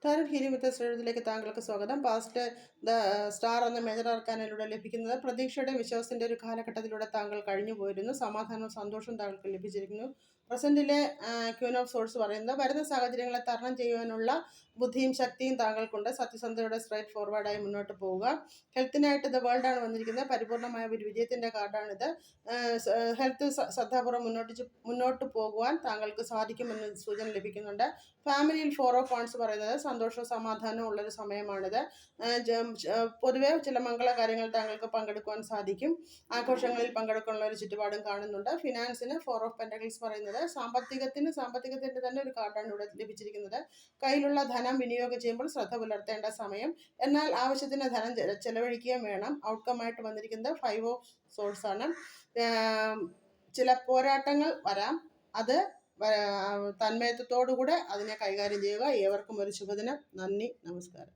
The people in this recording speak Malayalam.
ടാരറ്റ് ഹീലിംഗ് വിത്ത് ശ്രീരത്തിലേക്ക് താങ്കൾക്ക് സ്വാഗതം. പാസ്റ്റ് ദ സ്റ്റാർ എന്ന മേജർ ആർക്കാനിലൂടെ ലഭിക്കുന്നത് പ്രതീക്ഷയുടെ വിശ്വാസത്തിൻ്റെ ഒരു കാലഘട്ടത്തിലൂടെ താങ്കൾ കഴിഞ്ഞു പോയിരുന്നു. സമാധാനവും സന്തോഷവും താങ്കൾക്ക് ലഭിച്ചിരിക്കുന്നു. പ്രസൻറ്റിലെ ക്യൂൻ ഓഫ് സോഴ്സ് പറയുന്നത് വരുന്ന സാഹചര്യങ്ങളെ തരണം ചെയ്യുവാനുള്ള ബുദ്ധിയും ശക്തിയും താങ്കൾക്കുണ്ട്. സത്യസന്ധതയോടെ സ്ട്രൈറ്റ് ഫോർവേഡായി മുന്നോട്ട് പോവുക. ഹെൽത്തിനായിട്ട് ദ വേൾഡാണ് വന്നിരിക്കുന്നത്. പരിപൂർണമായ ഒരു വിജയത്തിൻ്റെ കാർഡാണിത്. ഹെൽത്ത് ശ്രദ്ധാപൂർവ്വം മുന്നോട്ട് പോകുവാൻ താങ്കൾക്ക് സാധിക്കുമെന്ന് സൂചന ലഭിക്കുന്നുണ്ട്. ഫാമിലിയിൽ 4 ഓഫ് വാണ്ട്സ് പറയുന്നത് സന്തോഷവും സമാധാനവും ഉള്ളൊരു സമയമാണിത്. പൊതുവെ ചില മംഗളകാര്യങ്ങൾ താങ്കൾക്ക് പങ്കെടുക്കുവാൻ സാധിക്കും. ആഘോഷങ്ങളിൽ പങ്കെടുക്കാനുള്ള ഒരു ചുറ്റുപാടും കാണുന്നുണ്ട്. ഫിനാൻസിന് 4 ഓഫ് പെൻറ്റക്കിൾസ് പറയുന്നത് സാമ്പത്തികത്തിൻ്റെ തന്നെ ഒരു കാർഡാണ് ഇവിടെ ലഭിച്ചിരിക്കുന്നത്. കയ്യിലുള്ള ധനം വിനിയോഗം ചെയ്യുമ്പോൾ ശ്രദ്ധ പുലർത്തേണ്ട സമയം, എന്നാൽ ആവശ്യത്തിന് ധനം ചെലവഴിക്കുകയും വേണം. ഔട്ട്കമായിട്ട് വന്നിരിക്കുന്നത് 5 ഓഫ് സോഴ്സ് ആണ്. ചില പോരാട്ടങ്ങൾ വരാം, അത് തന്മയത്വത്തോടുകൂടെ അതിനെ കൈകാര്യം ചെയ്യുക. ഏവർക്കും ഒരു ശുഭദിനം. നന്ദി, നമസ്കാരം.